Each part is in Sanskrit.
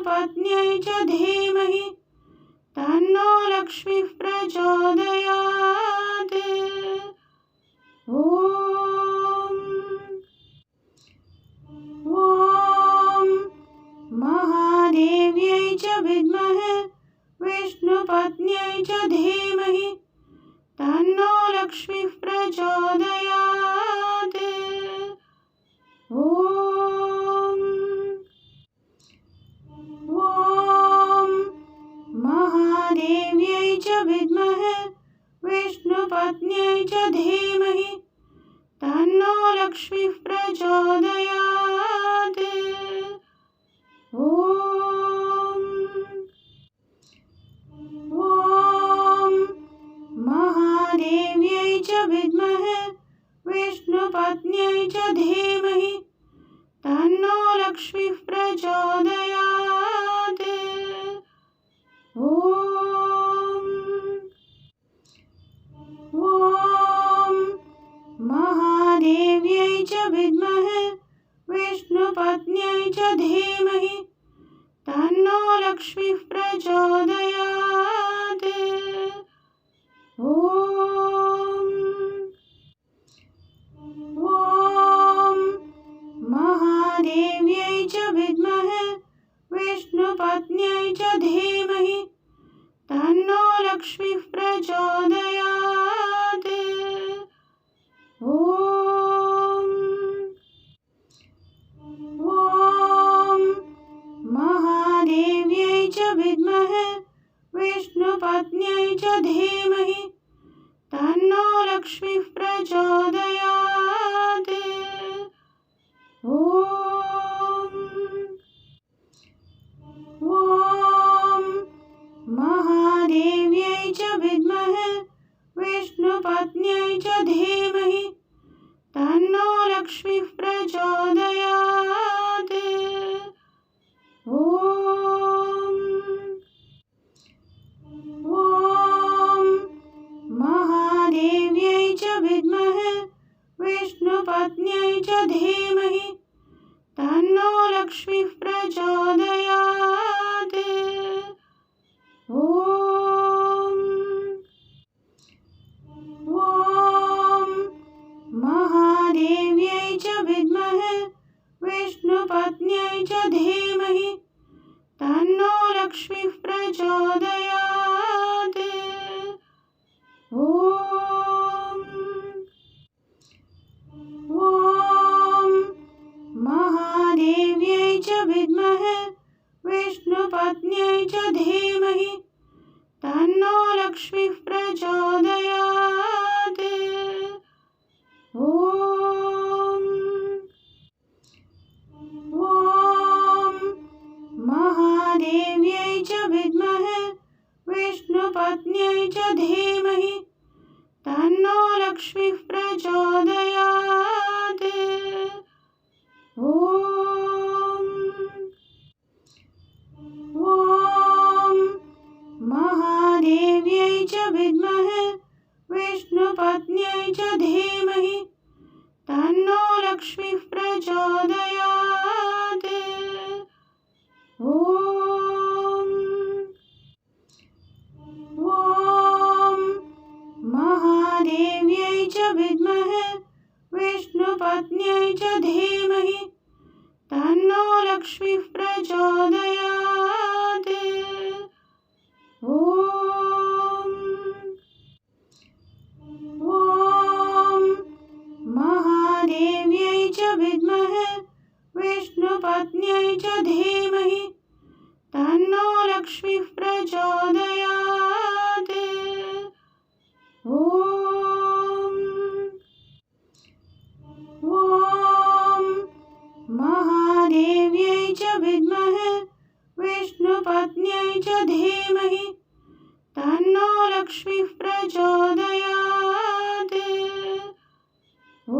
विष्णुपत्न्यै च धीमहि तन्नो लक्ष्मीः प्रचोदयात्। ॐ महादेव्यै च विद्महे विष्णुपत्न्यै च धीमहि तन्नो लक्ष्मीः प्रचोदयात्। ॐ महादेव्यै च विद्महे विष्णुपत्न्यै च धीमहि तन्नो लक्ष्मीः प्रचोदयात्। ॐ महादेव्यै च विद्महे विष्णुपत्न्यै च धीमहि तन्नो लक्ष्मीः प्रचोदयात्। ॐ महादेव्यै च विद्महे विष्णुपत्न्यै च धीमहि तन्नो लक्ष्मीः प्रचोदयात्। ॐ महादेव्यै च विद्महे विष्णुपत्न्यै च धीमहि तन्नो लक्ष्मीः प्रचोदयात्। ॐ महादेव्यै च विद्महे विष्णुपत्न्यै च धीमहि तन्नो लक्ष्मीः प्रचोदयात्। ॐ महादेव्यै च विद्महे विष्णुपत्न्यै च धीमहि तन्नो लक्ष्मीः प्रचोदयात्। ॐ महादेव्यै च विद्महे विष्णुपत्न्यै च धीमहि तन्नो लक्ष्मीः प्रचोदयात्। ॐ महादेव्यै च विद्महे विष्णुपत्न्यै च धीमहि तन्नो लक्ष्मीः प्रचोदयात्। ॐ महादेव्यै च विद्महे विष्णुपत्न्यै च धीमहि तन्नो लक्ष्मीः प्रचोदयात्। ॐ महादेव्यै च विद्महे विष्णुपत्न्यै च धीमहि तन्नो लक्ष्मीः प्रचोदयात्। ॐ महादेव्यै च विद्महे विष्णुपत्न्यै च धीमहि तन्नो लक्ष्मीः प्रचोदयात्। ॐ महादेव्यै च विद्महे विष्णुपत्न्यै च धीमहि तन्नो लक्ष्मीः प्रचोदयात्। ॐ महादेव्यै च विद्महे विष्णुपत्न्यै च धीमहि तन्नो लक्ष्मीः प्रचोदयात्। ॐ महादेव्यै च विद्महे विष्णुपत्न्यै च धीमहि तन्नो लक्ष्मीः प्रचोदयात्। ॐ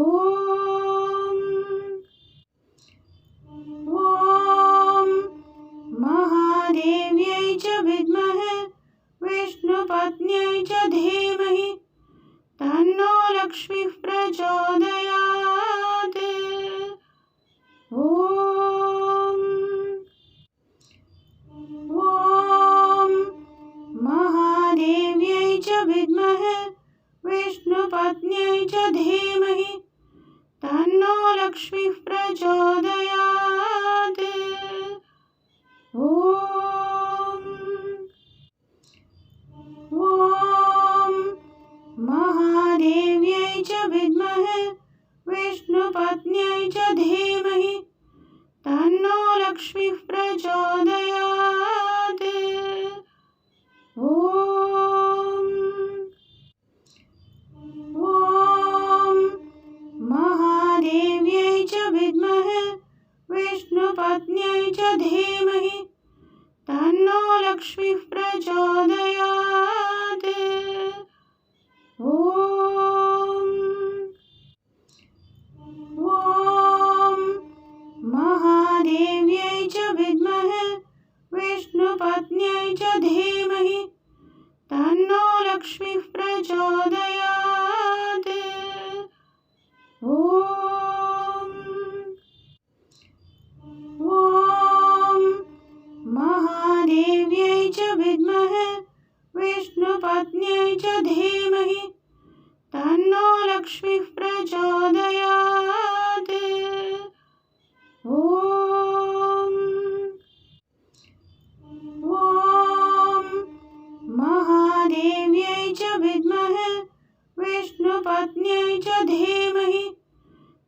विष्णुपत्न्यै च धीमहि तन्नो लक्ष्मीः प्रचोदयात्। ॐ महादेव्यै च विद्महे विष्णुपत्न्यै च धीमहि तन्नो लक्ष्मीः प्रचोदयात्। ॐ महादेव्यै च विद्महे विष्णुपत्न्यै च धीमहि तन्नो लक्ष्मीः प्रचोदयात्। ॐ महादेव्यै च विद्महे विष्णुपत्न्यै च धीमहि तन्नो लक्ष्मीः प्रचोदयात्। ॐ महादेव्यै च विद्महे विष्णुपत्न्यै च धीमहि तन्नो लक्ष्मीः प्रचोदयात्। ॐ महादेव्यै च विद्महे विष्णुपत्न्यै च धीमहि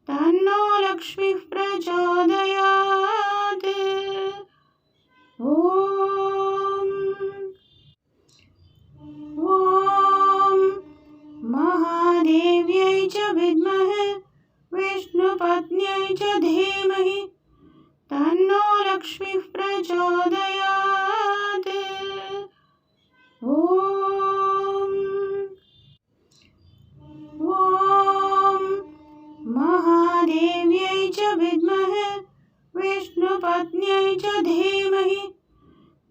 तन्नो लक्ष्मीः प्रचोदयात्। ॐ महादेव्यै च विद्महे विष्णुपत्न्यै च धीमहि तन्नो लक्ष्मीः प्रचोदयात्। ॐ महादेव्यै च विद्महे विष्णुपत्न्यै च धीमहि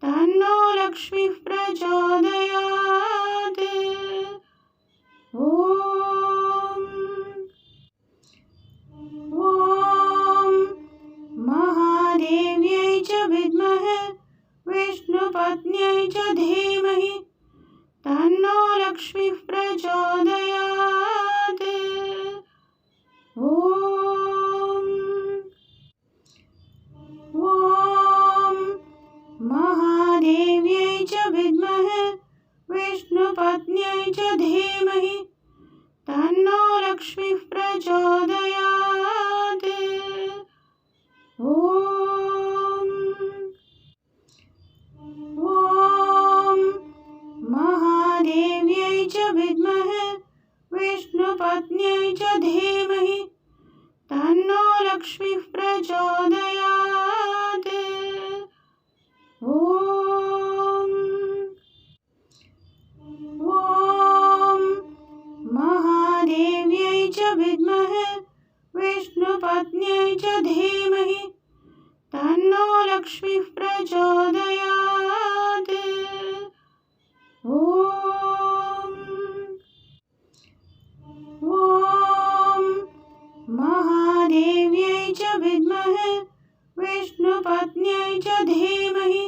तन्नो लक्ष्मीः प्रचोदयात्। ॐ महादेव्यै च विद्महे विष्णुपत्न्यै च धीमहि तन्नो लक्ष्मीः प्रचोदयात्। ॐ महादेव्यै च विद्महे विष्णुपत्न्यै च धीमहि तन्नो लक्ष्मीः प्रचोदयात्। ॐ महादेव्यै च विद्महे विष्णुपत्न्यै च धीमहि तन्नो लक्ष्मीः प्रचोदयात्। ॐ महादेव्यै च विद्महे विष्णुपत्न्यै च धीमहि तन्नो लक्ष्मीः प्रचोदयात्। ॐ महादेव्यै च विद्महे विष्णुपत्न्यै च धीमहि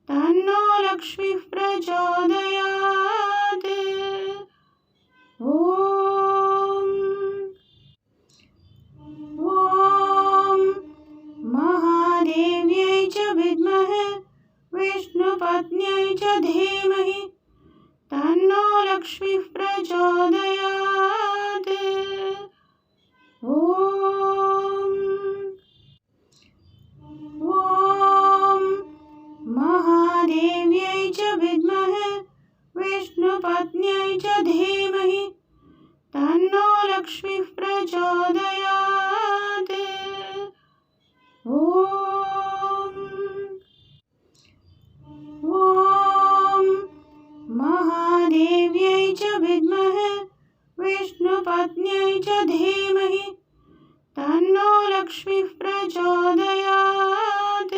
तन्नो लक्ष्मीः प्रचोदयात्। ॐ महादेव्यै च विद्महे विष्णुपत्न्यै च धीमहि तन्नो लक्ष्मीः प्रचोदयात्। ॐ महादेव्यै च विद्महे विष्णुपत्न्यै च धीमहि तन्नो लक्ष्मीः प्रचोदयात्। ॐ महादेव्यै च विद्महे विष्णुपत्न्यै च धीमहि तन्नो लक्ष्मीः प्रचोदयात्।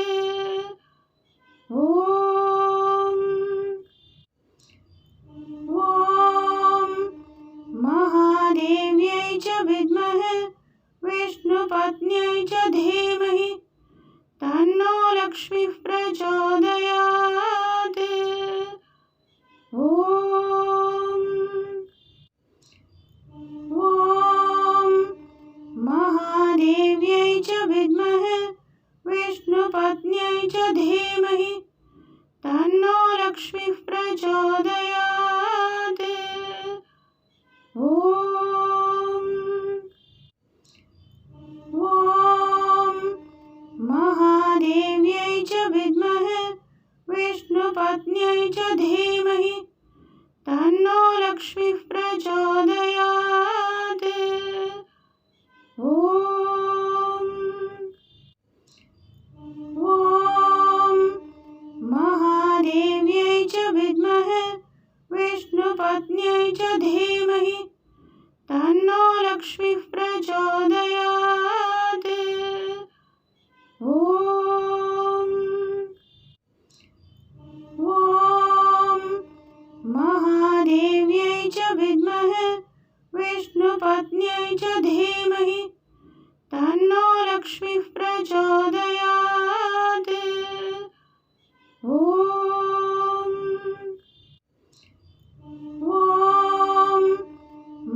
ॐ महादेव्यै च विद्महे विष्णुपत्न्यै च धीमहि तन्नो लक्ष्मीः प्रचोदयात्। ॐ लक्ष्मीः प्रचोदयात्। ॐ महादेव्यै च विद्महे विष्णुपत्न्यै च धीमहि तन्नो लक्ष्मीः प्रचोदयात्। ॐ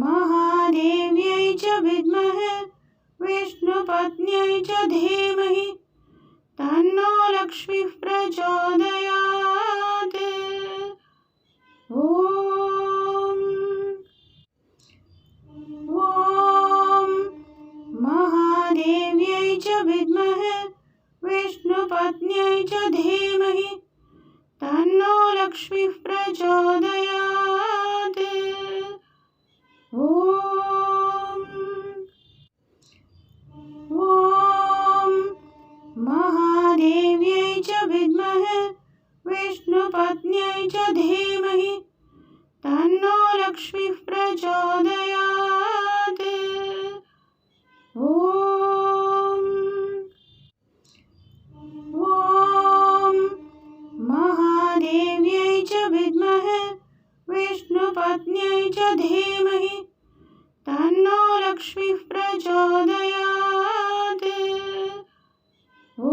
महादेव्यै च विद्महे विष्णुपत्न्यै च धीमहि तन्नो लक्ष्मीः प्रचोदयात्। ॐ महादेव्यै च विद्महे विष्णुपत्न्यै च धीमहि तन्नो लक्ष्मीः प्रचोदयात्। ॐ महादेव्यै च विद्महे विष्णुपत्न्यै च धीमहि तन्नो लक्ष्मीः प्रचोदयात्। ॐ महादेव्यै च विद्महे विष्णुपत्न्यै च धीमहि तन्नो लक्ष्मीः प्रचोदयात्। ॐ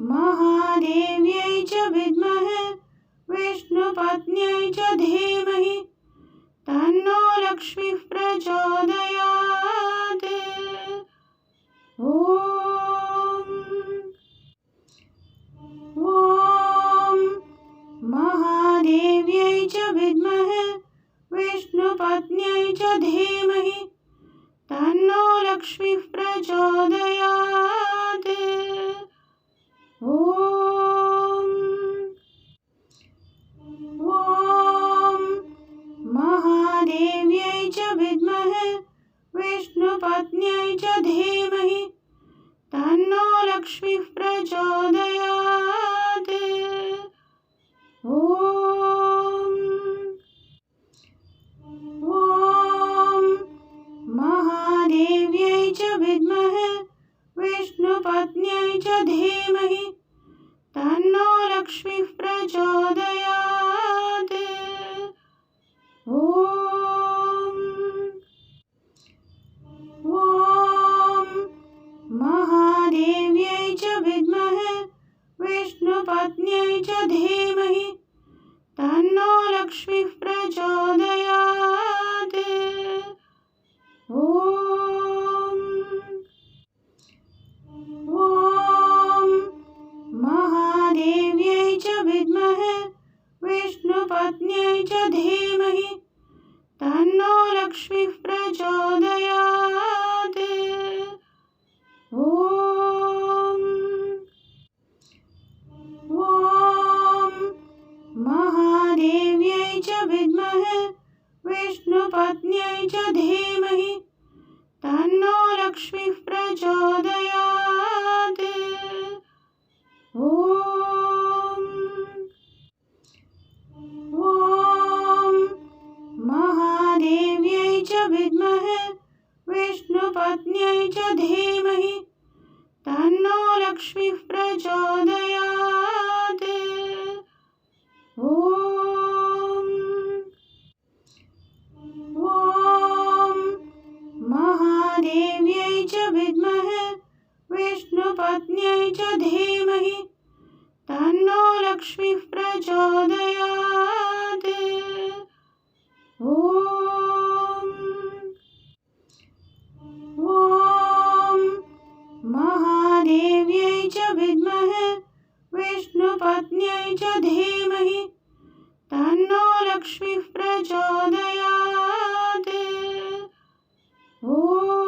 महादेव्यै च विद्महे विष्णुपत्न्यै च धीमहि तन्नो लक्ष्मीः प्रचोदयात्। ॐ महादेव्यै च विद्महे विष्णुपत्न्यै च धीमहि तन्नो लक्ष्मीः प्रचोदयात्। ॐ महादेव्यै च विद्महे विष्णुपत्न्यै च धीमहि तन्नो लक्ष्मीः प्रचोदयात्। ॐ महादेव्यै च विद्महे विष्णुपत्न्यै च धीमहि तन्नो लक्ष्मीः प्रचोदयात्। ॐ महादेव्यै च विद्महे विष्णुपत्न्यै च धीमहि तन्नो लक्ष्मीः प्रचोदयात्। ॐ महादेव्यै च विद्महे विष्णुपत्न्यै च धीमहि तन्नो लक्ष्मीः प्रचोदयात्। ॐ महादेव्यै च विद्महे विष्णुपत्न्यै च धीमहि तन्नो लक्ष्मीः प्रचोदयात्। ॐ महादेव्यै च विद्महे विष्णुपत्न्यै च धीमहि तन्नो लक्ष्मीः प्रचोदयात्। ॐ महादेव्यै च विद्महे विष्णुपत्न्यै च धीमहि तन्नो लक्ष्मीः प्रचोदयात्। ॐ महादेव्यै च विद्महे विष्णुपत्न्यै च धीमहि तन्नो लक्ष्मीः प्रचोदयात्। ॐ